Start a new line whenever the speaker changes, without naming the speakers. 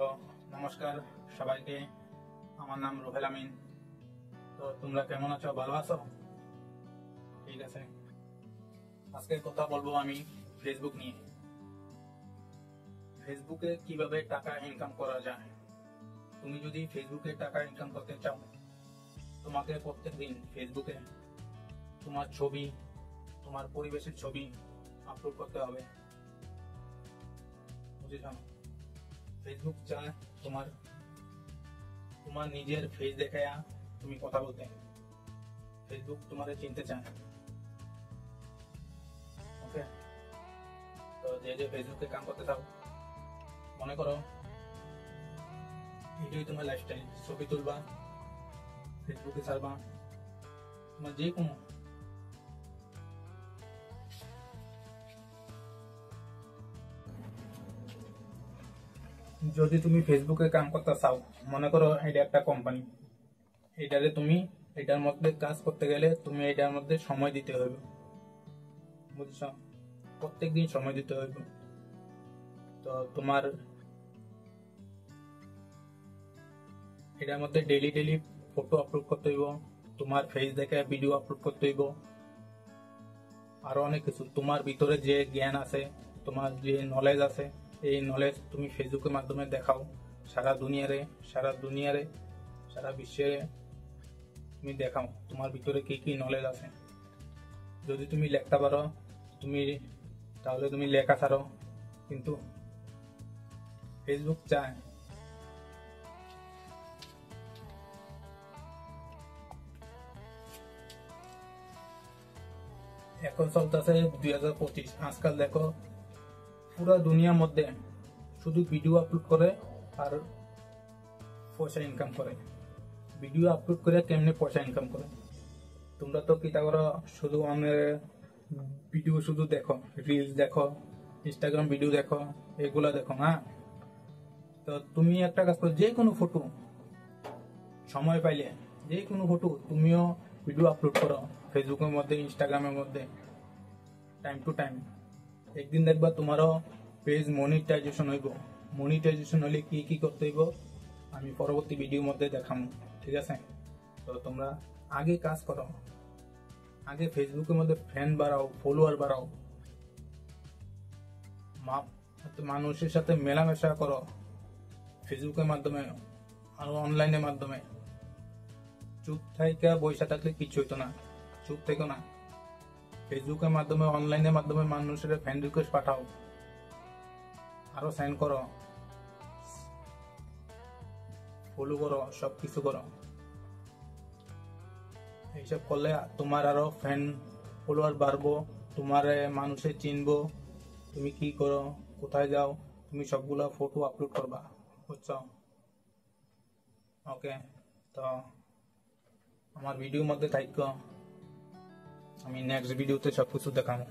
তো নমস্কার সবাইকে, আমার নাম রুহেল আমিন। তো তোমরা কেমন আছো? ভালো আছো? ঠিক আছে, আজকে কথা বলবো আমি ফেসবুক নিয়ে। ফেসবুকে কিভাবে টাকা ইনকাম করা যায়। তুমি যদি ফেসবুকে টাকা ইনকাম করতে চাও, তোমাকে প্রত্যেকদিন ফেসবুকে তোমার ছবি, তোমার পরিবেশের ছবি আপলোড করতে হবে। বুঝেছ? ফেসবুক চায় তোমার তোমার নিজের ফেস দেখায়া তুমি কথা বলতে। ফেসবুক তোমারে চিনতে চায়। ওকে, তো যে ফেসবুকে কাম করতে চাও, মনে করো এটাই তোমার লাইফস্টাইল। ছবি তুলবা, ফেসবুকে ছাড়বা, তোমার যে কোনো যদি তুমি ফেসবুকে কাম করতে চাও, মনে করো এটা একটা কোম্পানি, এটার মধ্যে কাজ করতে গেলে তুমি এটার মধ্যে সময় দিতে হবে। বুঝছ? প্রত্যেকদিন সময় দিতে হবে। তো তোমার এটার মধ্যে ডেলি ফটো আপলোড করতে হইব, তোমার ফেস দেখে ভিডিও আপলোড করতে হইব, আরো অনেক কিছু। তোমার ভিতরে যে জ্ঞান আছে, তোমার যে নলেজ আছে, এই নলেজ তুমি ফেসবুকের মাধ্যমে দেখাও সারা দুনিয়ারে সারা বিশ্বে তুমি দেখাও তোমার ভিতরে কি কি নলেজ আছে। যদি তুমি লেখতে পারো তাহলে তুমি লেখা ছাড়ো, কিন্তু ফেসবুক চায় এখন চলতেছে 2025। আজকাল দেখো পুরো দুনিয়ার মধ্যে শুধু ভিডিও আপলোড করে আর পয়সা ইনকাম করে। ভিডিও আপলোড করে কেমনে পয়সা ইনকাম করে? তোমরা তো কিতা করো, শুধু ভিডিও শুধু দেখো, রিলস দেখো, ইনস্টাগ্রাম ভিডিও দেখো, এগুলা দেখো। হ্যাঁ, তো তুমি একটা কাজ করো, যে কোনো ফটো সময় পাইলে যে কোনো ফটো তুমিও ভিডিও আপলোড করো ফেসবুকের মধ্যে, ইনস্টাগ্রামের মধ্যে, টাইম টু টাইম। একদিন দেখবা তোমারও পেজ মনিটাইজেশন হইব। মনিটাইজেশন হলে কি কি করতে হইব আমি পরবর্তী ভিডিওর মধ্যে দেখাবো। ঠিক আছে? তো তোমরা আগে কাজ করো, আগে ফেসবুকের মধ্যে ফ্যান বাড়াও, ফলোয়ার বাড়াও, মানুষের সাথে মেলামেশা করো ফেসবুকের মাধ্যমে আর অনলাইনের মাধ্যমে। চুপ থাইকা বৈশা থাকলে কিছু হইতো না, চুপ থেকো না। ফেসবুকের মাধ্যমে, অনলাইনের মাধ্যমে মানুষের ফ্রেন্ড রিকোয়েস্ট পাঠাও, আরো সেন্ড করো, ফলো করো, সবকিছু করো। এইসব করলে তোমার আরো ফ্রেন্ড ফলোয়ার বাড়বো, তোমার মানুষে চিনবো, তুমি কি করো, কোথায় যাও, তুমি সবগুলা ফটো আপলোড করবা। বুঝছো? ওকে, তো আমার ভিডিওর মধ্যে থাকো, আমি নেক্সট ভিডিওতে সবকিছু দেখাবো।